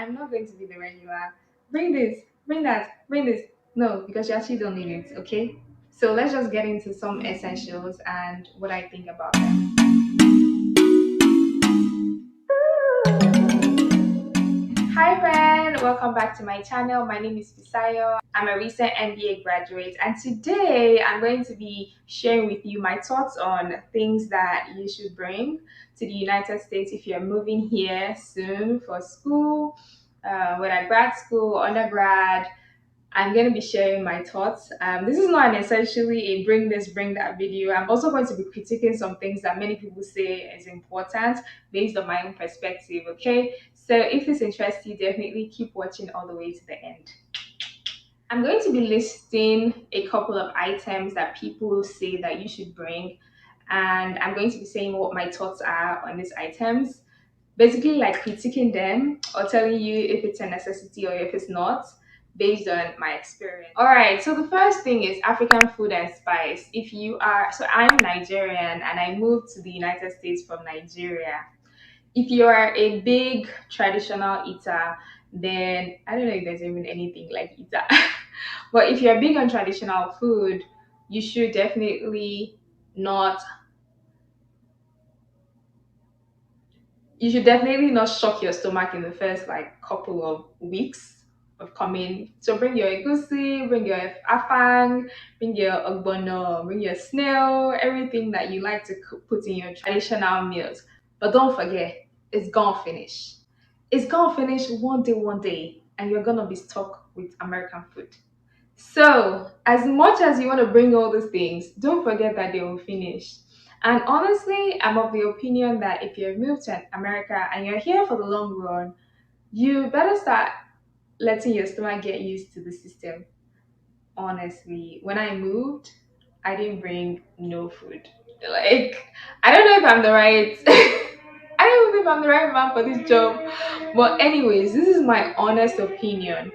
I'm not going to be the regular. Bring this, bring that, bring this. No, because you actually don't need it, okay? So let's just get into some essentials and what I think about them. Hi friend, welcome back to my channel. My name is Fisayo. I'm a recent MBA graduate and today I'm going to be sharing with you my thoughts on things that you should bring to the United States if you're moving here soon for school, whether grad school, undergrad. I'm going to be sharing my thoughts. This is not an essentially a bring this, bring that video. I'm also going to be critiquing some things that many people say is important based on my own perspective, okay? So if this interests you, definitely keep watching all the way to the end. I'm going to be listing a couple of items that people say that you should bring, and I'm going to be saying what my thoughts are on these items. Basically, like critiquing them or telling you if it's a necessity or if it's not, based on my experience. All right, so the first thing is African food and spice. If you are, so I'm Nigerian and I moved to the United States from Nigeria. If you are a big traditional eater, then I don't know if there's even anything like eater. But if you're big on traditional food, you should definitely not shock your stomach in the first like couple of weeks of coming. So bring your egusi, bring your afang, bring your ogbono, bring your snail, everything that you like to put in your traditional meals. But don't forget, it's gonna finish. It's gonna finish one day, and you're gonna be stuck with American food. So, as much as you want to bring all these things, don't forget that they will finish. And honestly, I'm of the opinion that if you're moved to America and you're here for the long run, you better start letting your stomach get used to the system. Honestly, when I moved, I didn't bring no food. Like, I don't know if I'm the right. I don't know if I'm the right man for this job. But anyways, this is my honest opinion.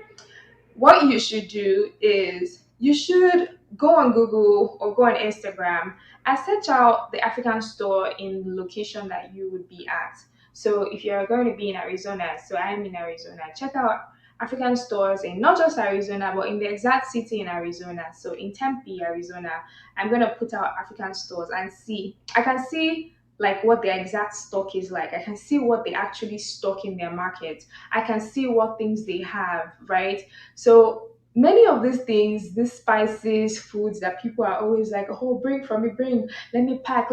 What you should do is you should go on Google or go on Instagram and search out the African store in the location that you would be at. So if you're going to be in Arizona, so I'm in Arizona, check out African stores in not just Arizona, but in the exact city in Arizona. So in Tempe, Arizona, I'm going to put out African stores and see. I can see like what their exact stock is like. I can see what they actually stock in their market. I can see what things they have, right? So many of these things, these spices, foods that people are always like, oh, bring from me, bring, let me pack.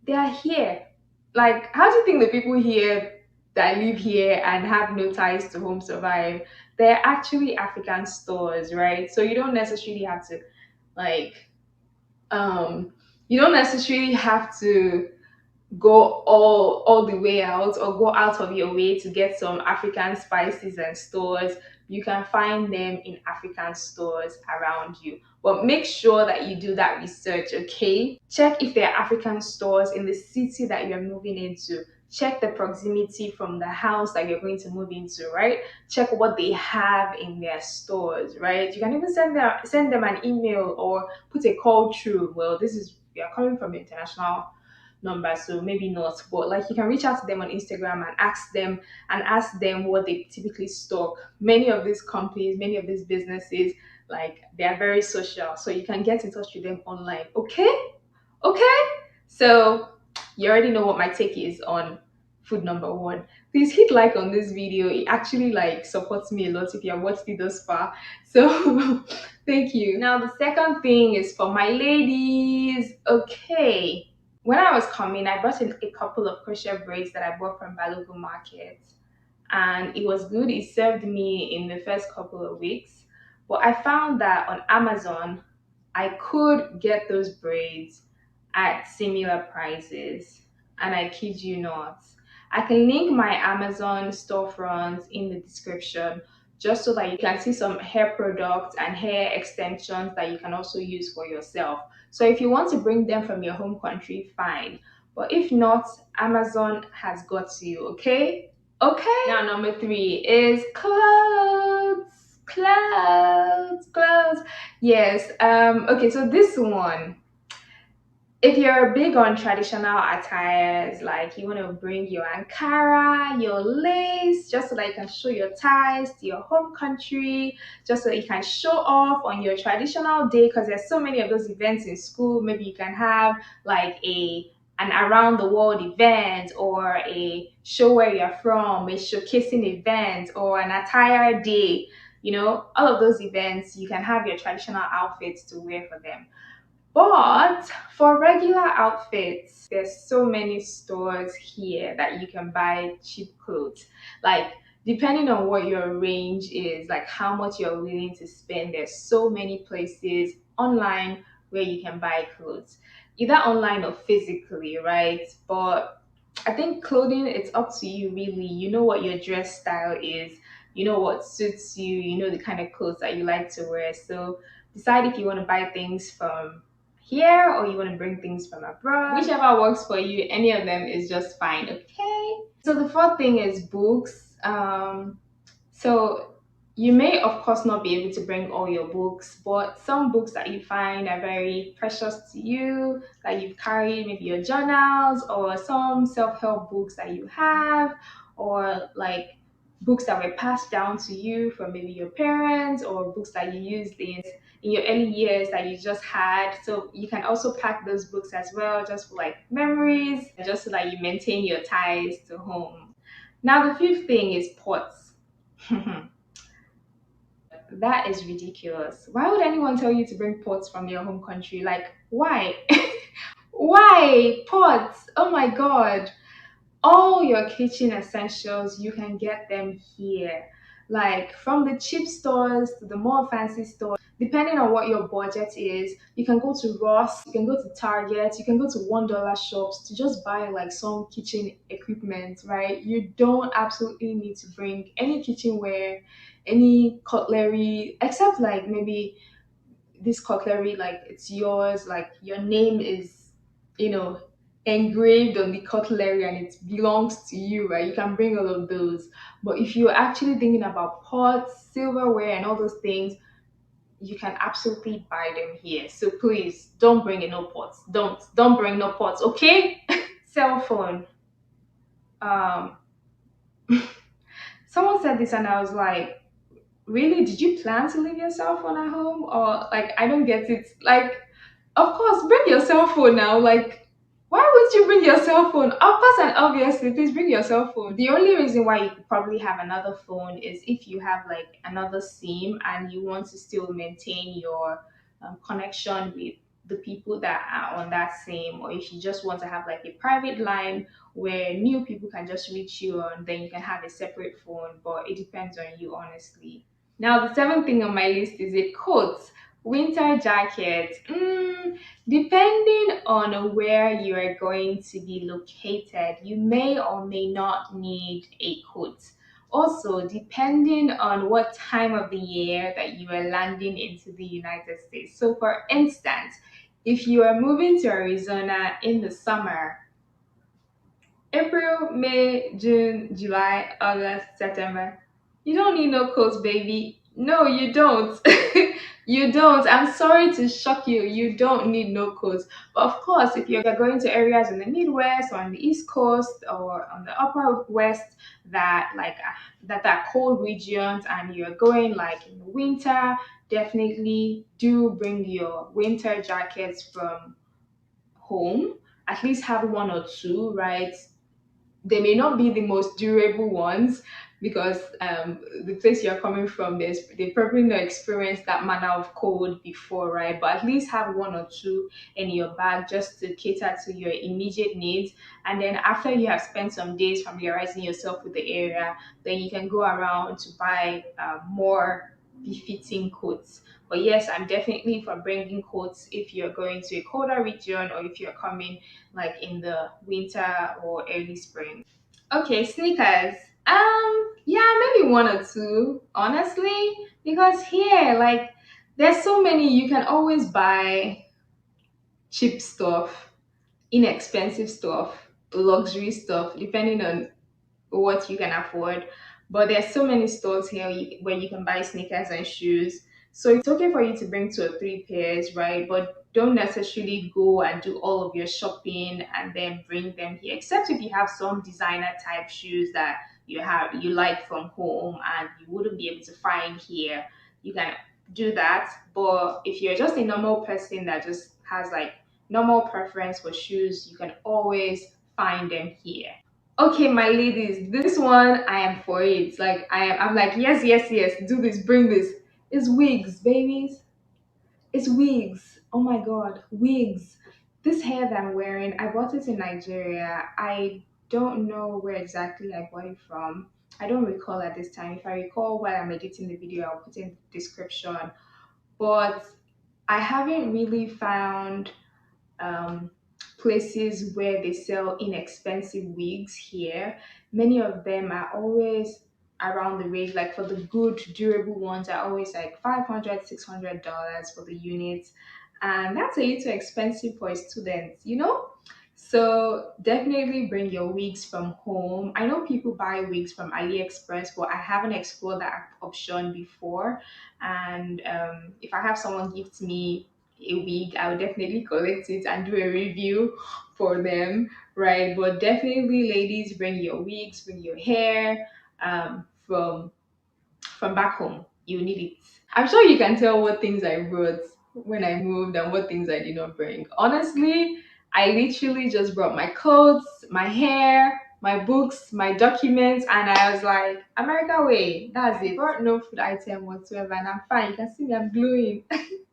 They are here. Like, how do you think the people here that live here and have no ties to home survive? They're actually African stores, right? So you don't necessarily have to like um you don't necessarily have to go all the way out or go out of your way to get some African spices and stores. You can find them in African stores around you. But make sure that you do that research, okay? Check if there are African stores in the city that you're moving into. Check the proximity from the house that you're going to move into, right? Check what they have in their stores, right? You can even send them an email or put a call through. Well, this is we are coming from international number, so maybe not, but like you can reach out to them on Instagram and ask them what they typically stock. Many of these companies, many of these businesses, like they are very social, so you can get in touch with them online. Okay, so you already know what my take is on food number one. Please hit like on this video. It actually like supports me a lot if you have watched it thus far, so thank you. Now the second thing is for my ladies. Okay, when I was coming, I brought in a couple of crochet braids that I bought from Balogun Market, and it was good. It served me in the first couple of weeks, but I found that on Amazon, I could get those braids at similar prices, and I kid you not. I can link my Amazon storefront in the description just so that you can see some hair products and hair extensions that you can also use for yourself. So if you want to bring them from your home country, fine. But if not, Amazon has got you, okay? Okay. Now number three is clothes. Clothes. Yes. Okay, so this one, if you're big on traditional attires, like you want to bring your Ankara, your lace, just so that you can show your ties to your home country, just so that you can show off on your traditional day, because there's so many of those events in school. Maybe you can have like an around the world event, or a show where you're from, a showcasing event, or an attire day. All of those events, you can have your traditional outfits to wear for them. But for regular outfits, there's so many stores here that you can buy cheap clothes. Like, depending on what your range is, like how much you're willing to spend, there's so many places online where you can buy clothes, either online or physically, right? But I think clothing, it's up to you really. You know what your dress style is, you know what suits you, you know the kind of clothes that you like to wear. So decide if you want to buy things from here or you want to bring things from abroad. Whichever works for you, any of them is just fine, okay? So the fourth thing is books. So you may, of course, not be able to bring all your books, but some books that you find are very precious to you, that you've carried, maybe your journals, or some self-help books that you have, or like books that were passed down to you from maybe your parents, or books that you used in your early years that you just had. So you can also pack those books as well, just for like memories, just so that you maintain your ties to home. Now the fifth thing is pots. That is ridiculous. Why would anyone tell you to bring pots from your home country? Like, why? Why? Pots. Oh my god. All your kitchen essentials, you can get them here. Like from the cheap stores to the more fancy stores, depending on what your budget is. You can go to Ross, you can go to Target, you can go to $1 shops to just buy like some kitchen equipment, right? You don't absolutely need to bring any kitchenware, any cutlery, except like maybe this cutlery, like it's yours, like your name is, you know, engraved on the cutlery and it belongs to you, right? You can bring all of those. But if you're actually thinking about pots, silverware, and all those things, you can absolutely buy them here. So please don't bring in no pots. Don't bring no pots, okay? Cell phone. Um, someone said this and I was like, really? Did you plan to leave your cell phone at home? Or like I don't get it. Like, of course, bring your cell phone now. Like, why would you bring your cell phone? Of course, and obviously, please bring your cell phone. The only reason why you could probably have another phone is if you have like another SIM and you want to still maintain your connection with the people that are on that SIM, or if you just want to have like a private line where new people can just reach you on, then you can have a separate phone. But it depends on you, honestly. Now, the seventh thing on my list is a coat, winter jacket. Depending on where you are going to be located, you may or may not need a coat. Also, depending on what time of the year that you are landing into the United States. So, for instance, if you are moving to Arizona in the summer, April, May, June, July, August, September. You don't need no coats, baby. No, you don't. You don't. I'm sorry to shock you. You don't need no coats. But of course, if you're going to areas in the Midwest or on the East Coast or on the Upper West that are cold regions and you're going like in the winter, definitely do bring your winter jackets from home. At least have one or two, right? They may not be the most durable ones because the place you're coming from, they probably not experienced that manner of cold before, right? But at least have one or two in your bag just to cater to your immediate needs. And then after you have spent some days familiarizing yourself with the area, then you can go around to buy more befitting coats. But yes, I'm definitely for bringing coats if you're going to a colder region or if you're coming like in the winter or early spring. Okay, sneakers. Yeah, maybe one or two, honestly, because here, like, there's so many. You can always buy cheap stuff, inexpensive stuff, luxury stuff, depending on what you can afford. But there's so many stores here where you can buy sneakers and shoes. So it's okay for you to bring 2 or 3 pairs, right? But don't necessarily go and do all of your shopping and then bring them here, except if you have some designer type shoes that you like from home and you wouldn't be able to find here. You can do that. But if you're just a normal person that just has like normal preference for shoes, you can always find them here. Okay, my ladies, this one I am for it. Like I'm like, yes, yes, yes, do this, bring this. It's wigs, babies. It's wigs. Oh my god, wigs. This hair that I'm wearing, I bought it in Nigeria. I don't know where exactly I bought it from. I don't recall at this time. If I recall while I'm editing the video, I'll put in the description. But I haven't really found um, places where they sell inexpensive wigs here. Many of them are always around the range, like for the good durable ones are always like $500, $600 for the units. And that's a little expensive for a student, you know? So definitely bring your wigs from home. I know people buy wigs from AliExpress, but I haven't explored that option before. And if I have someone gift me a wig, I'll definitely collect it and do a review for them, right? But definitely, ladies, bring your wigs, bring your hair from back home. You need it. I'm sure you can tell what things I brought when I moved and what things I did not bring. Honestly, I literally just brought my clothes, my hair, my books, my documents, and I was like, America way, that's it. Brought no food item whatsoever, and I'm fine. You can see me, I'm glowing.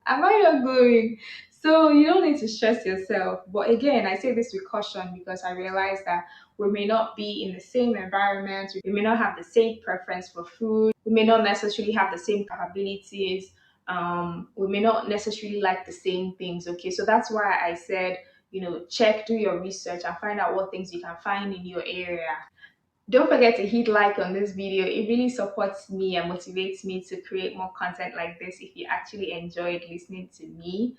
Am I not glowing? So you don't need to stress yourself. But again, I say this with caution because I realize that we may not be in the same environment, we may not have the same preference for food, we may not necessarily have the same capabilities, we may not necessarily like the same things. Okay, so that's why I said, check, do your research, and find out what things you can find in your area. Don't forget to hit like on this video. It really supports me and motivates me to create more content like this. If you actually enjoyed listening to me,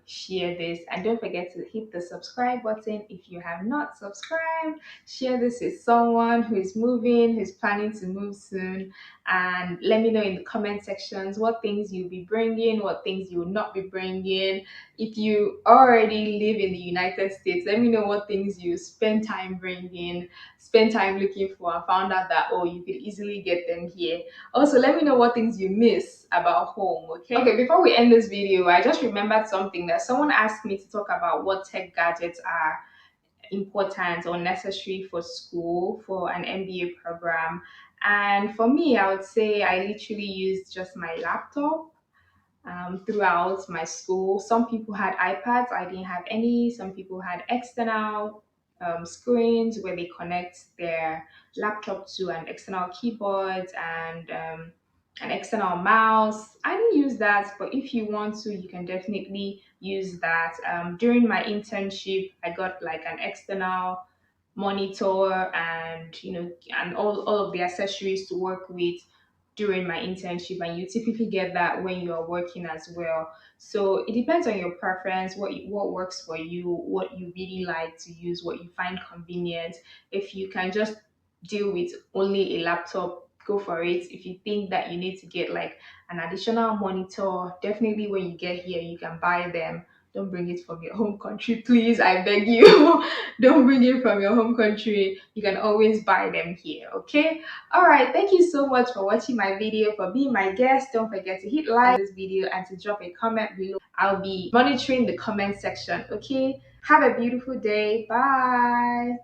share this. And don't forget to hit the subscribe button if you have not subscribed. Share this with someone who is moving, who's planning to move soon. And let me know in the comment sections what things you'll be bringing, what things you will not be bringing. If you already live in the United States, let me know what things you spend time bringing, spend time looking for, and found out that, oh, you could easily get them here. Also, let me know what things you miss about home. Okay, before we end this video, I just remembered something that someone asked me to talk about: what tech gadgets are important or necessary for school, for an MBA program. And for me, I would say I literally used just my laptop throughout my school. Some people had iPads, I didn't have any. Some people had external screens where they connect their laptop to an external keyboard and an external mouse. I didn't use that, but if you want to, you can definitely use that. During my internship, I got like an external monitor and and all of the accessories to work with during my internship, and you typically get that when you are working as well. So it depends on your preference, what works for you, what you really like to use, what you find convenient. If you can just deal with only a laptop, go for it. If you think that you need to get like an additional monitor, definitely when you get here you can buy them. Don't bring it from your home country, please, I beg you. Don't bring it from your home country. You can always buy them here. Okay, all right, thank you so much for watching my video, for being my guest. Don't forget to hit like on this video and to drop a comment below. I'll be monitoring the comment section. Okay, have a beautiful day. Bye.